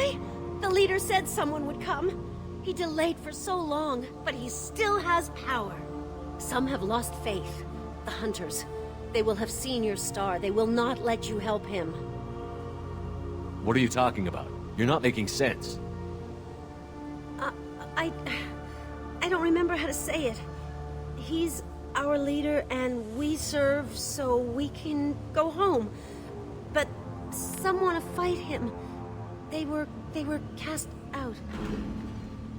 sky? The leader said someone would come. He delayed for so long, but he still has power. Some have lost faith. The hunters. They will have seen your star. They will not let you help him. What are you talking about? You're not making sense. I don't remember how to say it. He's our leader and we serve so we can go home. But some want to fight him. They were cast out.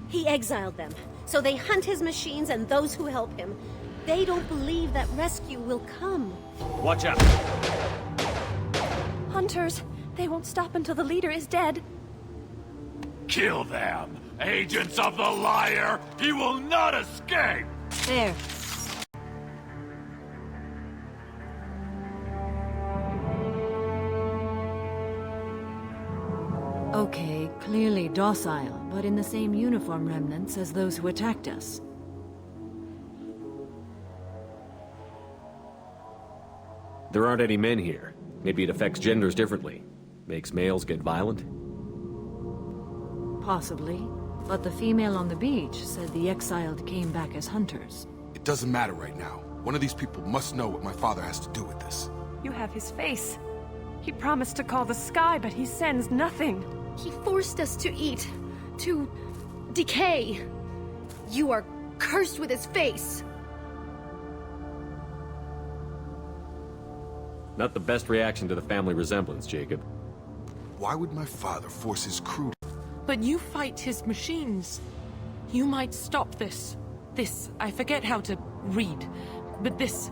He exiled them, so they hunt his machines and those who help him. They don't believe that rescue will come. Watch out! Hunters! They won't stop until the leader is dead. Kill them! Agents of the liar! He will not escape! There. Okay, clearly docile, but in the same uniform remnants as those who attacked us. There aren't any men here. Maybe it affects genders differently. Makes males get violent? Possibly. But the female on the beach said the exiled came back as hunters. It doesn't matter right now. One of these people must know what my father has to do with this. You have his face. He promised to call the sky, but he sends nothing. He forced us to eat, to decay. You are cursed with his face. Not the best reaction to the family resemblance, Jacob. Why would my father force his crew? But you fight his machines. You might stop this. This, I forget how to read. But this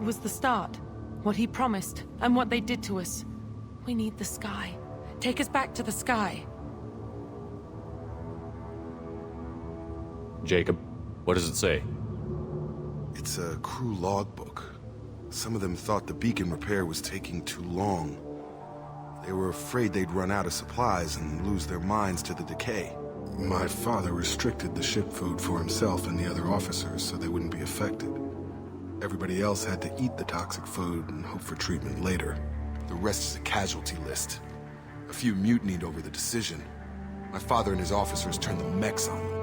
was the start. What he promised, and what they did to us. We need the sky. Take us back to the sky. Jacob, what does it say? It's a crew logbook. Some of them thought the beacon repair was taking too long. They were afraid they'd run out of supplies and lose their minds to the decay. My father restricted the ship food for himself and the other officers so they wouldn't be affected. Everybody else had to eat the toxic food and hope for treatment later. The rest is a casualty list. A few mutinied over the decision. My father and his officers turned the mechs on them.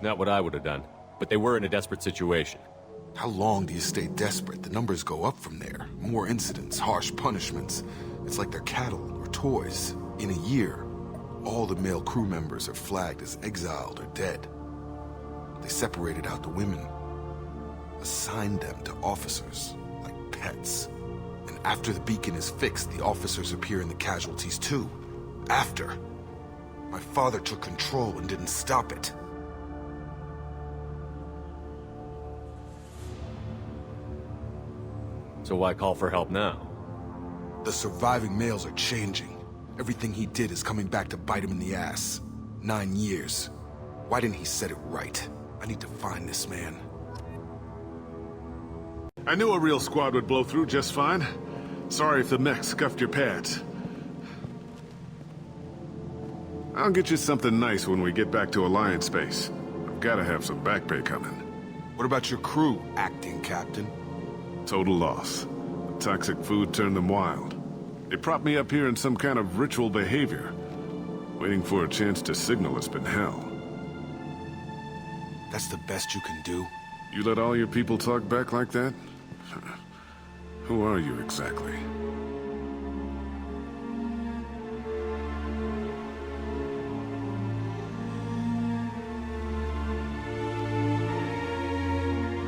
Not what I would have done, but they were in a desperate situation. How long do you stay desperate? The numbers go up from there. More incidents, harsh punishments. It's like they're cattle or toys. In a year, all the male crew members are flagged as exiled or dead. They separated out the women, assigned them to officers, like pets. And after the beacon is fixed, the officers appear in the casualties too. After. My father took control and didn't stop it. So why call for help now? The surviving males are changing. Everything he did is coming back to bite him in the ass. 9 years. Why didn't he set it right? I need to find this man. I knew a real squad would blow through just fine. Sorry if the mech scuffed your pads. I'll get you something nice when we get back to Alliance space. I've gotta have some back pay coming. What about your crew, acting captain? Total loss. The toxic food turned them wild. They propped me up here in some kind of ritual behavior. Waiting for a chance to signal has been hell. That's the best you can do? You let all your people talk back like that? Who are you exactly?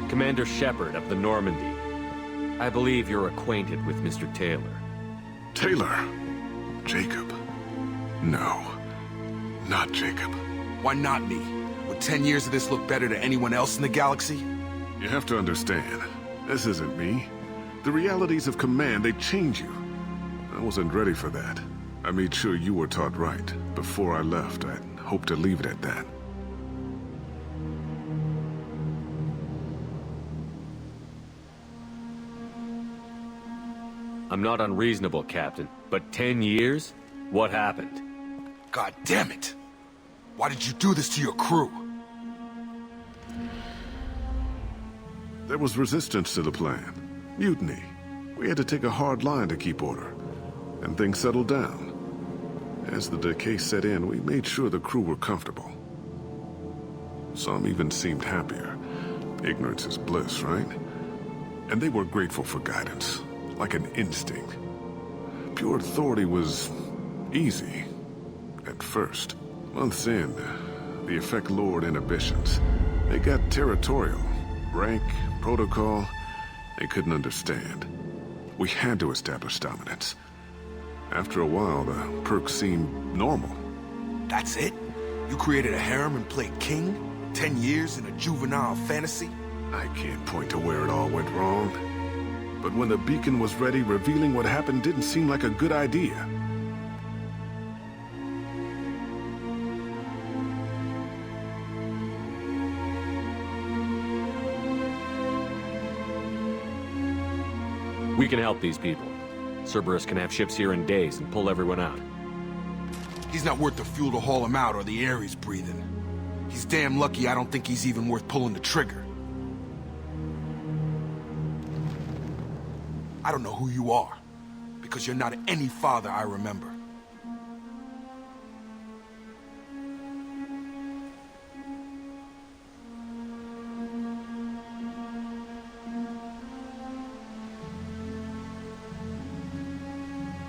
Commander Shepard of the Normandy. I believe you're acquainted with Mr. Taylor. Taylor? Jacob? No. Not Jacob. Why not me? Would 10 years of this look better to anyone else in the galaxy? You have to understand, this isn't me. The realities of command, they change you. I wasn't ready for that. I made sure you were taught right. Before I left, I'd hoped to leave it at that. I'm not unreasonable, Captain, but 10 years? What happened? God damn it! Why did you do this to your crew? There was resistance to the plan. Mutiny. We had to take a hard line to keep order. And things settled down. As the decay set in, we made sure the crew were comfortable. Some even seemed happier. Ignorance is bliss, right? And they were grateful for guidance, like an instinct. Pure authority was easy, at first. Months in, the effect lowered inhibitions. They got territorial. Rank, protocol, they couldn't understand. We had to establish dominance. After a while, the perks seemed normal. That's it? You created a harem and played king? 10 years in a juvenile fantasy? I can't point to where it all went wrong. But when the beacon was ready, revealing what happened didn't seem like a good idea. We can help these people. Cerberus can have ships here in days and pull everyone out. He's not worth the fuel to haul him out or the air he's breathing. He's damn lucky I don't think he's even worth pulling the trigger. I don't know who you are, because you're not any father I remember.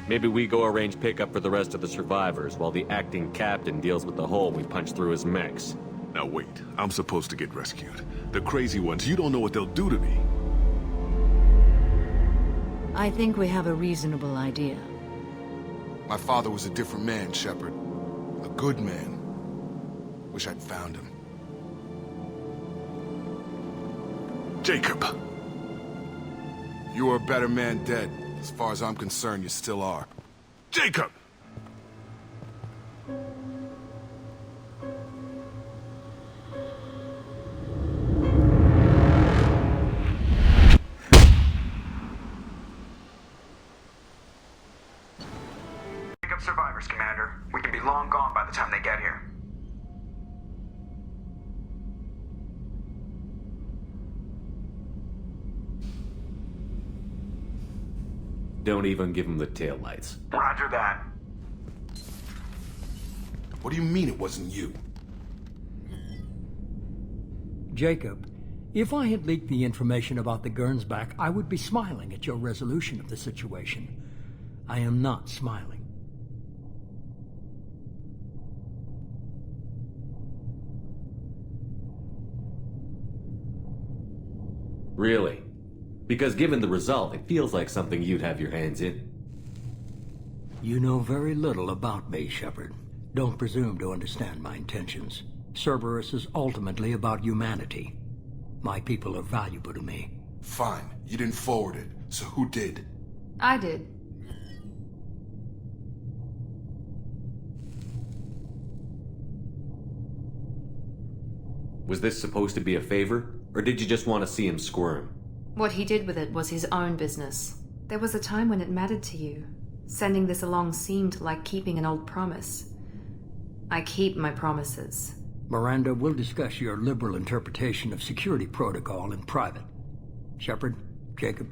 Maybe we go arrange pickup for the rest of the survivors while the acting captain deals with the hole we punched through his mechs. Now wait, I'm supposed to get rescued. The crazy ones, you don't know what they'll do to me. I think we have a reasonable idea. My father was a different man, Shepard. A good man. Wish I'd found him. Jacob! You were a better man dead. As far as I'm concerned, you still are. Jacob! Pick up survivors, Commander. We can be long gone by the time they get here. Don't even give him the taillights. Roger that. What do you mean it wasn't you? Jacob, if I had leaked the information about the Gernsback, I would be smiling at your resolution of the situation. I am not smiling. Really? Because given the result, it feels like something you'd have your hands in. You know very little about me, Shepard. Don't presume to understand my intentions. Cerberus is ultimately about humanity. My people are valuable to me. Fine. You didn't forward it. So who did? I did. Was this supposed to be a favor? Or did you just want to see him squirm? What he did with it was his own business. There was a time when it mattered to you. Sending this along seemed like keeping an old promise. I keep my promises. Miranda, we'll discuss your liberal interpretation of security protocol in private. Shepard, Jacob.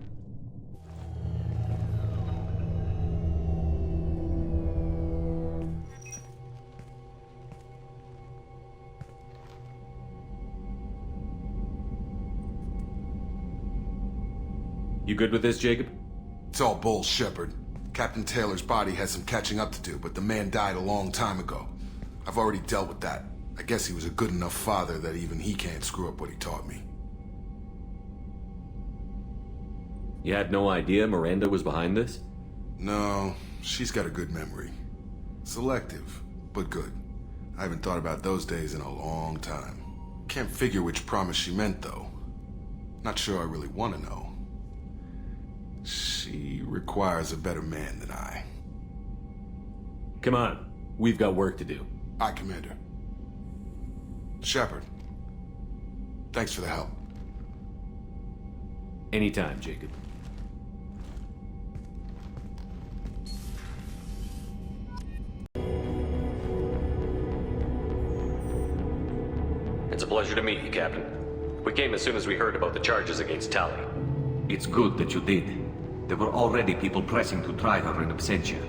You good with this, Jacob? It's all bull, Shepard. Captain Taylor's body has some catching up to do, but the man died a long time ago. I've already dealt with that. I guess he was a good enough father that even he can't screw up what he taught me. You had no idea Miranda was behind this? No, she's got a good memory. Selective, but good. I haven't thought about those days in a long time. Can't figure which promise she meant, though. Not sure I really want to know. She requires a better man than I. Come on. We've got work to do. Aye, Commander. Shepard. Thanks for the help. Anytime, Jacob. It's a pleasure to meet you, Captain. We came as soon as we heard about the charges against Tali. It's good that you did. There were already people pressing to try her in absentia.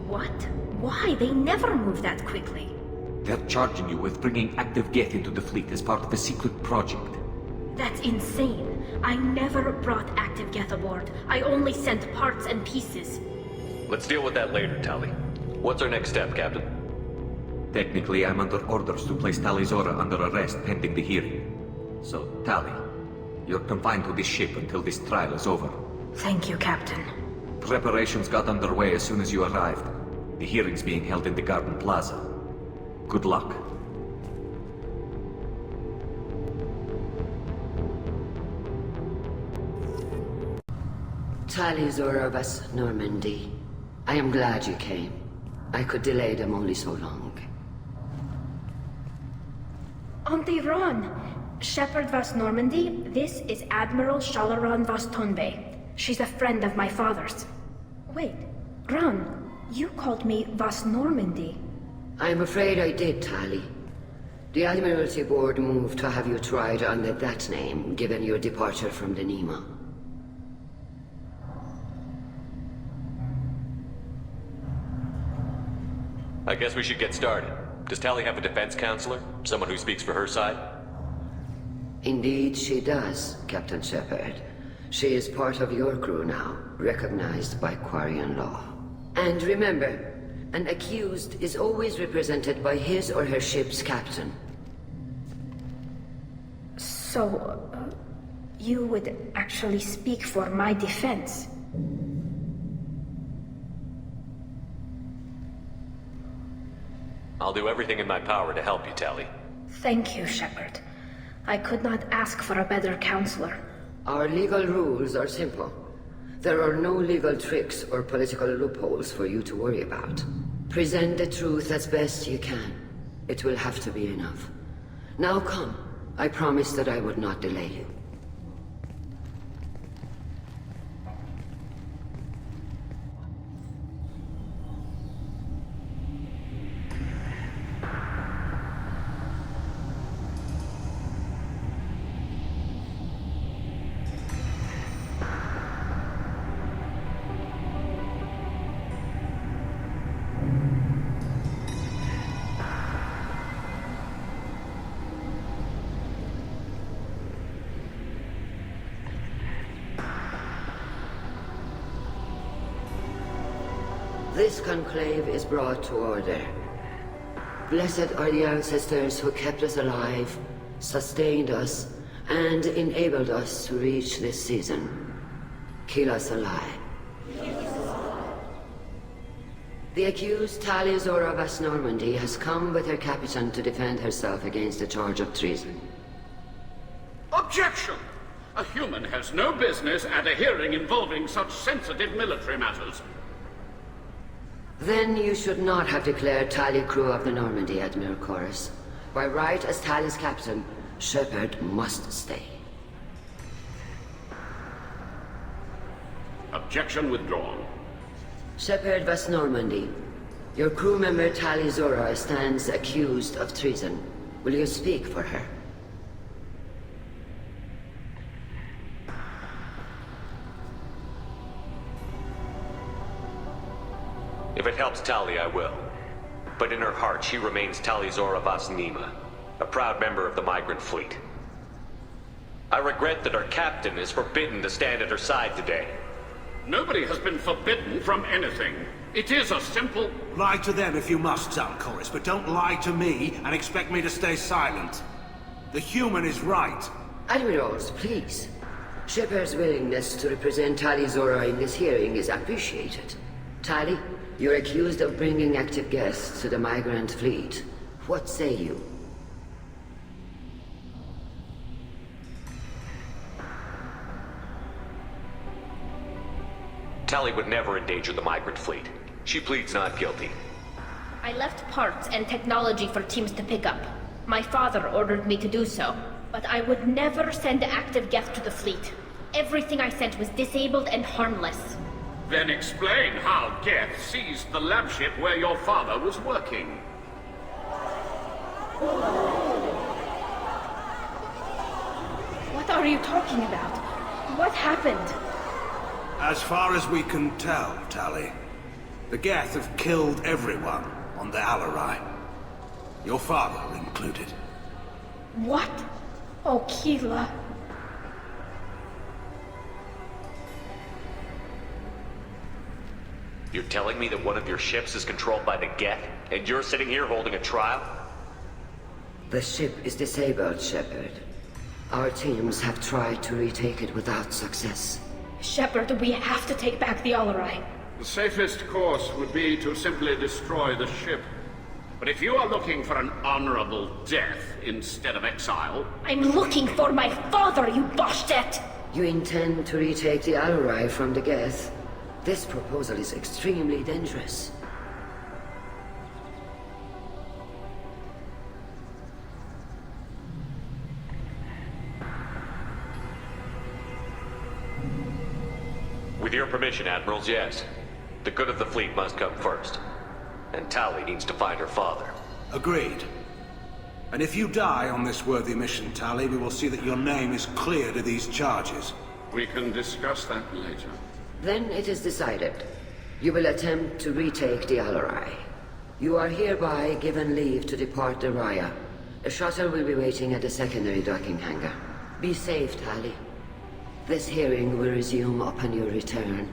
What? Why? They never move that quickly. They're charging you with bringing active Geth into the fleet as part of a secret project. That's insane. I never brought active Geth aboard. I only sent parts and pieces. Let's deal with that later, Tali. What's our next step, Captain? Technically, I'm under orders to place Tali Zora under arrest pending the hearing. So, Tali, you're confined to this ship until this trial is over. Thank you, Captain. Preparations got underway as soon as you arrived. The hearing's being held in the Garden Plaza. Good luck. Tali Zora Vas Normandy. I am glad you came. I could delay them only so long. Auntie Ron! Shepard Vas Normandy, this is Admiral Shalaran Vas Tonbe. She's a friend of my father's. Wait, Ron, you called me Vas Normandy. I'm afraid I did, Tali. The Admiralty Board moved to have you tried under that name, given your departure from the Nima. I guess we should get started. Does Tali have a defense counselor? Someone who speaks for her side? Indeed she does, Captain Shepard. She is part of your crew now, recognized by Quarian law. And remember, an accused is always represented by his or her ship's captain. So, you would actually speak for my defense? I'll do everything in my power to help you, Tali. Thank you, Shepard. I could not ask for a better counselor. Our legal rules are simple. There are no legal tricks or political loopholes for you to worry about. Present the truth as best you can. It will have to be enough. Now come. I promised that I would not delay you. This conclave is brought to order. Blessed are the ancestors who kept us alive, sustained us, and enabled us to reach this season. Keep us alive. The accused Tali Zora Vas Normandy has come with her captain to defend herself against the charge of treason. Objection! A human has no business at a hearing involving such sensitive military matters. Then you should not have declared Tali crew of the Normandy, Admiral Chorus. By right as Tali's captain, Shepard must stay. Objection withdrawn. Shepard Vas Normandy, your crew member Tali Zora stands accused of treason. Will you speak for her? If it helps Tali, I will. But in her heart, she remains Tali Zora Vas Nima, a proud member of the migrant fleet. I regret that our captain is forbidden to stand at her side today. Nobody has been forbidden from anything. It is a simple... Lie to them if you must, Zalcoris, but don't lie to me and expect me to stay silent. The human is right. Admirals, please. Shepard's willingness to represent Tali Zora in this hearing is appreciated. Tali, you're accused of bringing active guests to the migrant fleet. What say you? Tali would never endanger the migrant fleet. She pleads not guilty. I left parts and technology for teams to pick up. My father ordered me to do so, but I would never send active Geth to the fleet. Everything I sent was disabled and harmless. Then explain how Geth seized the lab ship where your father was working. What are you talking about? What happened? As far as we can tell, Tali, the Geth have killed everyone on the Alarai. Your father included. What? Oh, Keela. You're telling me that one of your ships is controlled by the Geth, and you're sitting here holding a trial? The ship is disabled, Shepard. Our teams have tried to retake it without success. Shepard, we have to take back the Alarai. The safest course would be to simply destroy the ship. But if you are looking for an honorable death instead of exile... I'm looking for my father, you Bastet! You intend to retake the Alarai from the Geth? This proposal is extremely dangerous. With your permission, Admirals, yes. The good of the fleet must come first. And Tali needs to find her father. Agreed. And if you die on this worthy mission, Tali, we will see that your name is cleared of these charges. We can discuss that later. Then it is decided. You will attempt to retake the Alarai. You are hereby given leave to depart the Raya. A shuttle will be waiting at the secondary docking hangar. Be safe, Tali. This hearing will resume upon your return,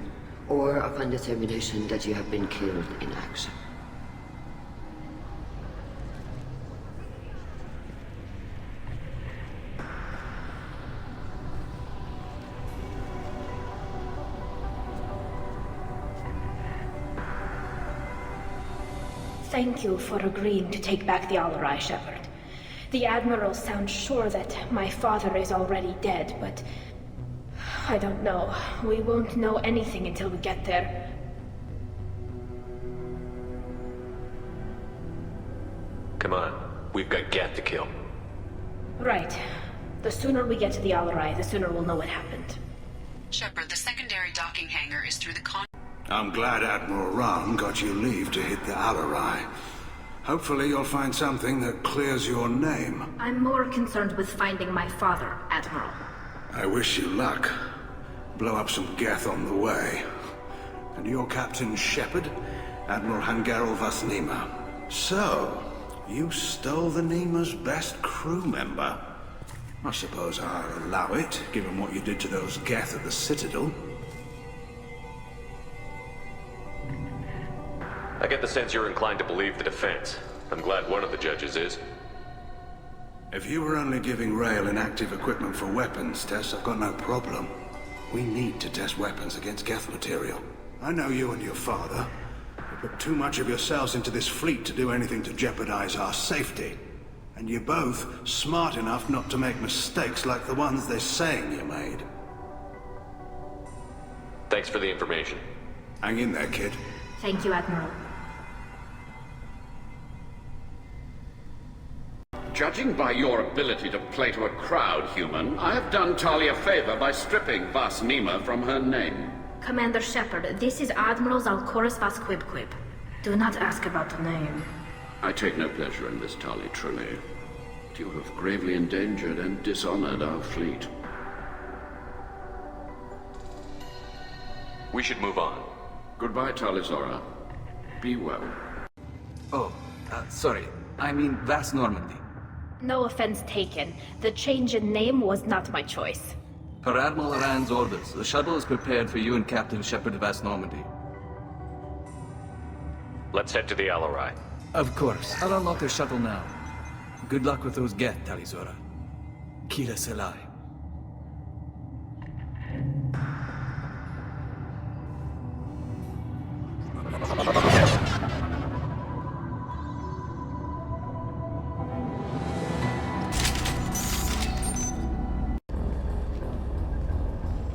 or upon determination that you have been killed in action. Thank you for agreeing to take back the Alarai, Shepard. The Admiral sounds sure that my father is already dead, but... I don't know. We won't know anything until we get there. Come on. We've got Geth to kill. Right. The sooner we get to the Alarai, the sooner we'll know what happened. Shepard, the secondary docking hangar is through the I'm glad Admiral Rahn got you leave to hit the Alarai. Hopefully you'll find something that clears your name. I'm more concerned with finding my father, Admiral. I wish you luck. Blow up some Geth on the way. And your Captain Shepard, Admiral Hangarel Vas Nima. So, you stole the Nima's best crew member. I suppose I'll allow it, given what you did to those Geth at the Citadel. I get the sense you're inclined to believe the defense. I'm glad one of the judges is. If you were only giving Rail inactive equipment for weapons tests, I've got no problem. We need to test weapons against Geth material. I know you and your father. You put too much of yourselves into this fleet to do anything to jeopardize our safety. And you're both smart enough not to make mistakes like the ones they're saying you made. Thanks for the information. Hang in there, kid. Thank you, Admiral. Judging by your ability to play to a crowd, human, I have done Tali a favor by stripping Vas Nima from her name. Commander Shepard, this is Admiral Zalkoris Vas Quibquib. Do not ask about the name. I take no pleasure in this, Tali, truly. But you have gravely endangered and dishonored our fleet. We should move on. Goodbye, Talizora. Be well. Oh, sorry. I mean Vas Normandy. No offense taken. The change in name was not my choice. Per Admiral Rand's orders, the shuttle is prepared for you and Captain Shepard Vas Normandy. Let's head to the Alarai. Of course. I'll unlock the shuttle now. Good luck with those Geth, Talizora. Kira Selai.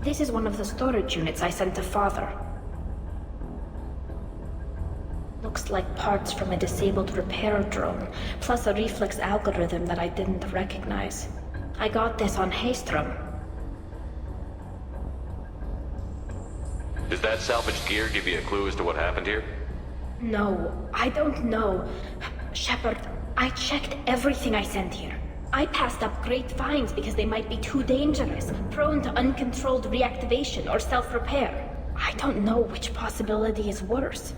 This is one of the storage units I sent to Father. Looks like parts from a disabled repair drone, plus a reflex algorithm that I didn't recognize. I got this on Haystrom. Does that salvaged gear give you a clue as to what happened here? No, I don't know. Shepard, I checked everything I sent here. I passed up great finds because they might be too dangerous, prone to uncontrolled reactivation or self-repair. I don't know which possibility is worse.